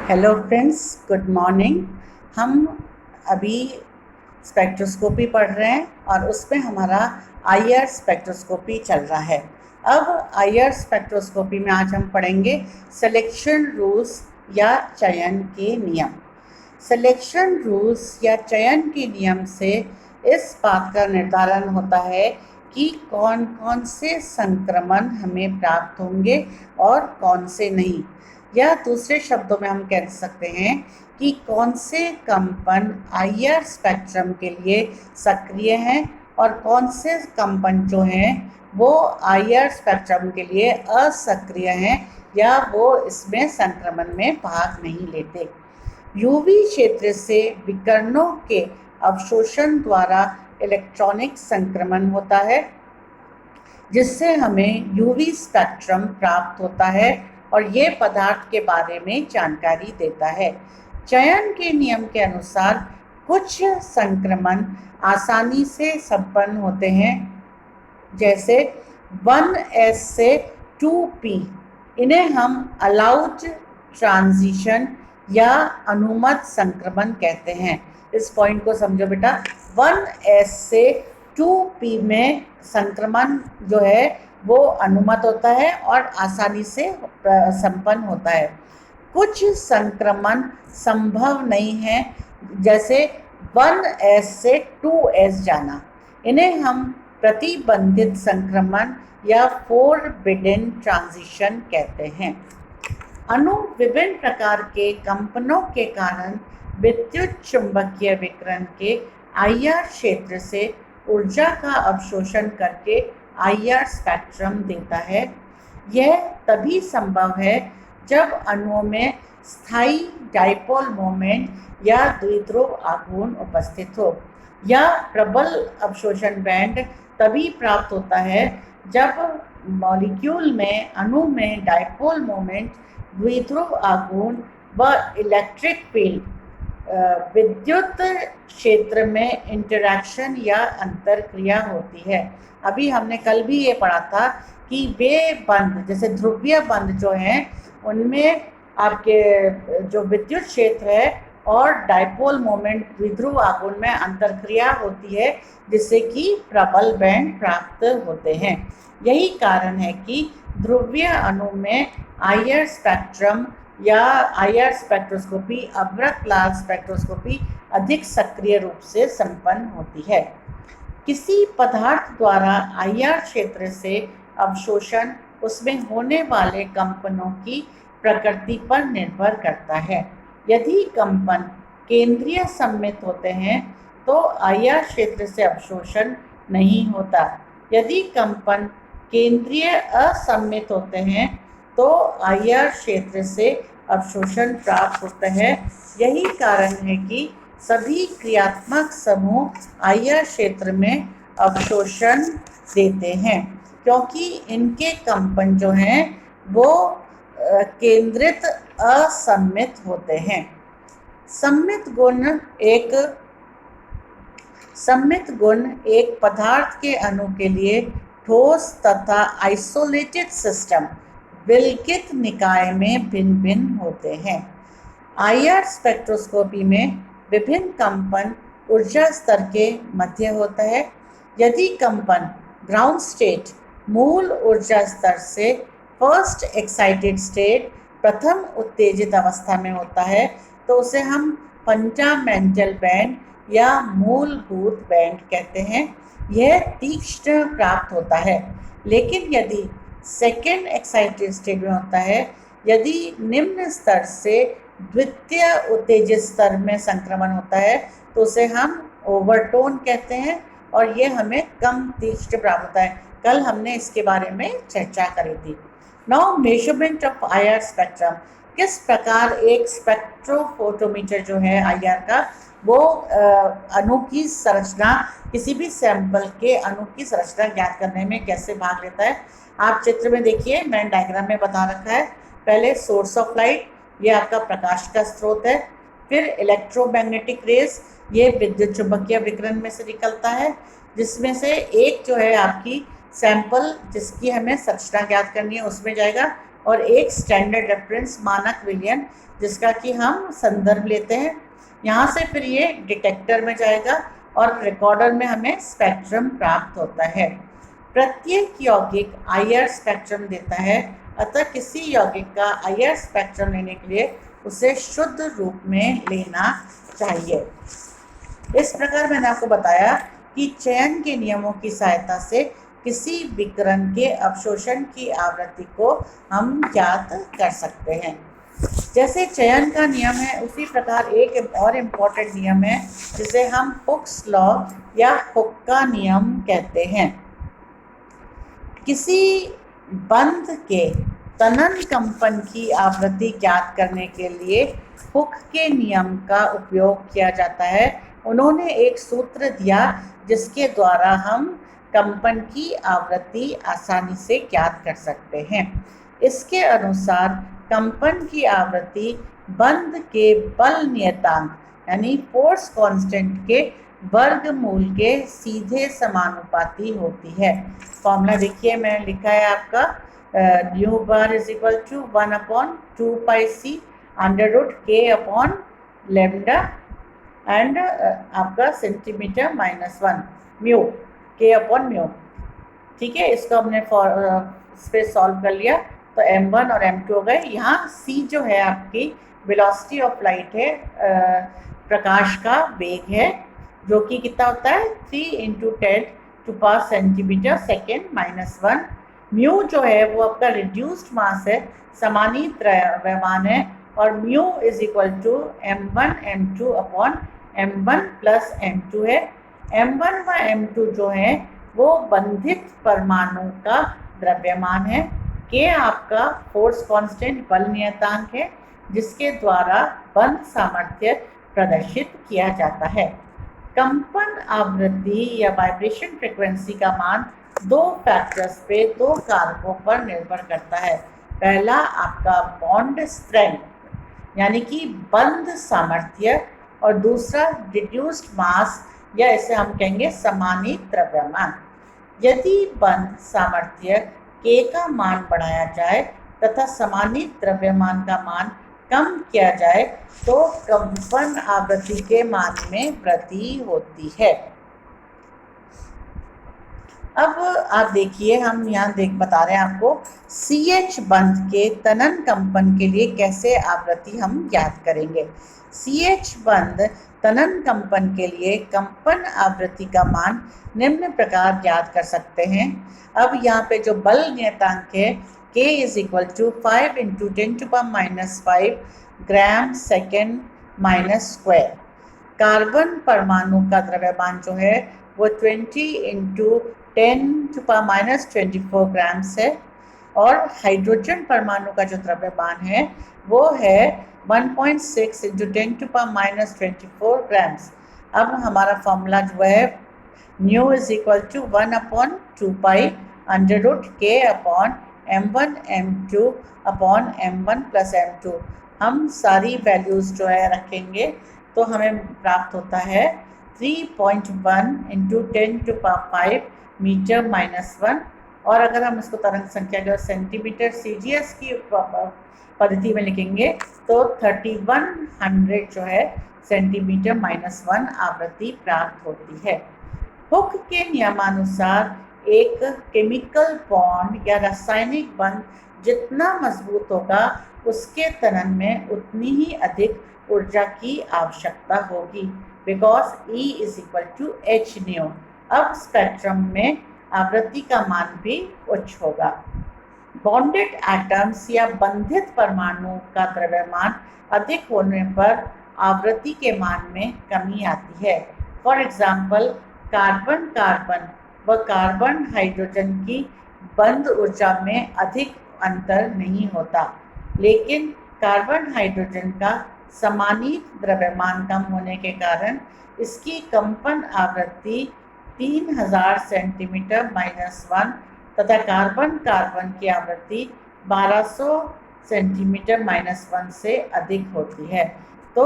Hello friends, good morning. हम अभी spectroscopy पढ़ रहे हैं और उसमें हमारा आईआर स्पेक्ट्रोस्कोपी चल रहा है। अब आईआर स्पेक्ट्रोस्कोपी में आज हम पढ़ेंगे सिलेक्शन रूल्स या चयन के नियम। सिलेक्शन रूल्स या चयन के नियम से इस बात का निर्धारण होता है कि कौन कौन से संक्रमण हमें प्राप्त होंगे और कौन से नहीं, या दूसरे शब्दों में हम कह सकते हैं कि कौन से कंपन आईआर स्पेक्ट्रम के लिए सक्रिय हैं और कौन से कंपन जो हैं वो आईआर स्पेक्ट्रम के लिए असक्रिय हैं या वो इसमें संक्रमण में भाग नहीं लेते। यूवी क्षेत्र से विकिरणों के अवशोषण द्वारा इलेक्ट्रॉनिक संक्रमण होता है, जिससे हमें यूवी स्पेक्ट्रम प्राप्त होता है और ये पदार्थ के बारे में जानकारी देता है। चयन के नियम के अनुसार कुछ संक्रमण आसानी से संपन्न होते हैं, जैसे 1s से 2p। इन्हें हम अलाउड ट्रांजिशन या अनुमत संक्रमण कहते हैं। इस पॉइंट को समझो बेटा। 1s से 2p में संक्रमण जो है वो अनुमत होता है और आसानी से संपन्न होता है। कुछ संक्रमण संभव नहीं है, जैसे 1s से 2s जाना। इन्हें हम प्रतिबंधित संक्रमण या फोरबिडन ट्रांजिशन कहते हैं। अणु विभिन्न प्रकार के कंपनों के कारण विद्युत चुंबकीय विकिरण के आईआर क्षेत्र से ऊर्जा का अवशोषण करके आईआर स्पेक्ट्रम देता है। यह तभी संभव है जब अणुओं में स्थायी डाइपोल मोमेंट या द्विध्रुव आघूर्ण उपस्थित हो, या प्रबल अवशोषण बैंड तभी प्राप्त होता है जब मॉलिक्यूल में अणु में डाइपोल मोमेंट, द्विध्रुव आघूर्ण व इलेक्ट्रिक फील्ड विद्युत क्षेत्र में इंटरैक्शन या अंतरक्रिया होती है। अभी हमने कल भी ये पढ़ा था कि वे बंध, जैसे ध्रुवीय बंध जो हैं उनमें आपके जो विद्युत क्षेत्र है और डाइपोल मोमेंट द्विध्रुव आघूर्ण में अंतरक्रिया होती है, जिससे कि प्रबल बैंड प्राप्त होते हैं। यही कारण है कि ध्रुवीय अणु में आईआर स्पेक्ट्रम या आईआर स्पेक्ट्रोस्कोपी अवृत लाल स्पेक्ट्रोस्कोपी अधिक सक्रिय रूप से संपन्न होती है। किसी पदार्थ द्वारा आईआर क्षेत्र से अवशोषण उसमें होने वाले कंपनों की प्रकृति पर निर्भर करता है। यदि कंपन केंद्रीय सममित होते हैं तो आईआर क्षेत्र से अवशोषण नहीं होता। यदि कंपन केंद्रीय असममित होते हैं तो आईआर क्षेत्र से अवशोषण प्राप्त होता है। यही कारण है कि सभी क्रियात्मक समूह आईआर क्षेत्र में अवशोषण देते हैं, क्योंकि इनके कंपन जो हैं वो केंद्रित असममित होते हैं। सममित गुण एक पदार्थ के अणु के लिए ठोस तथा आइसोलेटेड सिस्टम विलगित निकाय में भिन्न भिन्न होते हैं। आईआर स्पेक्ट्रोस्कोपी में विभिन्न कंपन ऊर्जा स्तर के मध्य होता है। यदि कंपन ग्राउंड स्टेट मूल ऊर्जा स्तर से फर्स्ट एक्साइटेड स्टेट प्रथम उत्तेजित अवस्था में होता है तो उसे हम फंडामेंटल बैंड या मूलभूत बैंड कहते हैं। यह तीक्ष्ण प्राप्त होता है। लेकिन यदि सेकेंड एक्साइटेड स्टेट में होता है, यदि निम्न स्तर से द्वितीय उत्तेजित स्तर में संक्रमण होता है तो उसे हम ओवरटोन कहते हैं और ये हमें कम तीक्ष्ण प्राप्त होता है। कल हमने इसके बारे में चर्चा करी थी। Now measurement of IR spectrum. किस प्रकार एक स्पेक्ट्रोफोटोमीटर जो है आईआर का, वो अणु की संरचना, किसी भी सैंपल के अणु की संरचना ज्ञात करने में कैसे भाग लेता है। आप चित्र में देखिए, मैंने डायग्राम में बता रखा है। पहले सोर्स ऑफ लाइट, ये आपका प्रकाश का स्रोत है। फिर इलेक्ट्रोमैग्नेटिक रेस, ये विद्युत चुंबकीय विकिरण में से निकलता है, जिसमें से एक जो है आपकी सैंपल जिसकी हमें संरचना ज्ञात करनी है उसमें जाएगा, और एक स्टैंडर्ड रेफरेंस मानक विलयन जिसका कि हम संदर्भ लेते हैं। यहाँ से फिर ये डिटेक्टर में जाएगा और रिकॉर्डर में हमें स्पेक्ट्रम प्राप्त होता है। प्रत्येक यौगिक IR स्पेक्ट्रम देता है, अतः किसी यौगिक का IR स्पेक्ट्रम लेने के लिए उसे शुद्ध रूप में लेना चाहिए। इस प्रकार मैंने आपको बताया कि चयन के नियमों की सहायता से किसी विकिरण के अवशोषण की आवृत्ति को हम ज्ञात कर सकते हैं। जैसे चयन का नियम है, उसी प्रकार एक और इम्पॉर्टेंट नियम है जिसे हम हुक्स लॉ या हुक का नियम कहते हैं। किसी बंध के तनन कंपन की आवृत्ति ज्ञात करने के लिए हुक के नियम का उपयोग किया जाता है। उन्होंने एक सूत्र दिया जिसके द्वारा हम कंपन की आवृत्ति आसानी से ज्ञात कर सकते हैं। इसके अनुसार कंपन की आवृत्ति बंध के बल नियतांक यानी फोर्स कांस्टेंट के वर्गमूल के सीधे समानुपाती होती है। फॉर्मूला देखिए, मैंने लिखा है आपका nu bar is equal to 1/2πc √k/ lambda and आपका सेंटीमीटर -1 म्यू k/म्यू। ठीक है, इसको हमने इस पे सॉल्व कर लिया तो m1 और m2 हो गए। यहाँ c जो है आपकी वेलोसिटी ऑफ लाइट है, प्रकाश का वेग है, जो कि कितना होता है 3 × 10⁻⁷ सेकेंड -1। म्यू जो है वो आपका रिड्यूस्ड मास है, समानीत द्रव्यमान है, और mu is equal to m1 m2 upon m1 plus m2 है। m1 व m2 जो है वो बंधित परमाणु का द्रव्यमान है। के आपका फोर्स कांस्टेंट बल नियतांक है जिसके द्वारा बंध सामर्थ्य प्रदर्शित किया जाता है। कंपन आवृत्ति या वाइब्रेशन फ्रीक्वेंसी का मान दो फैक्टर्स पे, दो कारकों पर निर्भर करता है। पहला आपका बॉन्ड स्ट्रेंथ यानी कि बंध सामर्थ्य, और दूसरा रिड्यूस्ड मास या इसे हम कहेंगे समानीत द्रव्यमान। यदि बंध सामर्थ्य K का मान बढ़ाया जाए तथा समानीत द्रव्यमान का मान कम किया जाए तो कंपन आवृत्ति के मान में वृद्धि होती है। अब आप देखिए, हम यहाँ बता रहे हैं आपको CH बंध के तनन कंपन के लिए कैसे आवृत्ति हम ज्ञात करेंगे। CH बंध तनन कंपन के लिए कंपन आवृत्ति का मान निम्न प्रकार ज्ञात कर सकते हैं। अब यहाँ पे जो बल नियतांक है K is equal to 5 × 10⁻⁵ gram second minus square. Carbon परमाणु का द्रव्यमान जो है वो 20 × 10⁻24 ग्राम्स है, और हाइड्रोजन परमाणु का जो द्रव्यमान है वो है 1.6 × 10⁻24 ग्राम्स। अब हमारा फॉर्मूला जो है nu is equal to 1/2π √k/m1 m2 upon m1 plus m2। हम सारी वैल्यूज़ जो है रखेंगे तो हमें प्राप्त होता है 3.1 × 10⁵ मीटर -1। और अगर हम इसको तरंग संख्या जो सेंटीमीटर CGS की पद्धति में लिखेंगे तो 3100 जो है सेंटीमीटर -1 आवृत्ति प्राप्त होती है। हुक के नियमानुसार एक केमिकल बॉन्ड या रासायनिक बंध जितना मजबूत होगा उसके तनन में उतनी ही अधिक ऊर्जा की आवश्यकता होगी, because E is equal to h²। अब स्पेक्ट्रम में आवृत्ति का मान भी उच्च होगा। बॉन्डेड एटम्स या बंधित परमाणु का द्रव्यमान अधिक होने पर आवृत्ति के मान में कमी आती है। फॉर एग्जाम्पल, कार्बन कार्बन व कार्बन हाइड्रोजन की बंध ऊर्जा में अधिक अंतर नहीं होता, लेकिन कार्बन हाइड्रोजन का समानीत द्रव्यमान कम होने के कारण इसकी कंपन आवृत्ति 3000 सेंटीमीटर -1 तथा कार्बन कार्बन की आवृत्ति 1200 सेंटीमीटर -1 से अधिक होती है। तो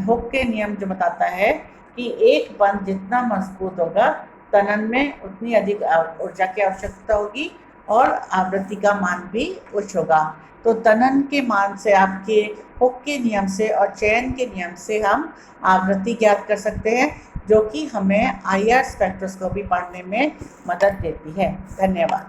हुक के नियम जो बताता है कि एक बंध जितना मजबूत होगा तनन में उतनी अधिक ऊर्जा की आवश्यकता होगी, और आवृत्ति का मान भी उच्च होगा। तो तनन के मान से, आपके हुक के नियम से और चयन के नियम से हम आवृत्ति ज्ञात कर सकते हैं, जो कि हमें IR स्पेक्ट्रोस्कोपी पढ़ने में मदद देती है। धन्यवाद।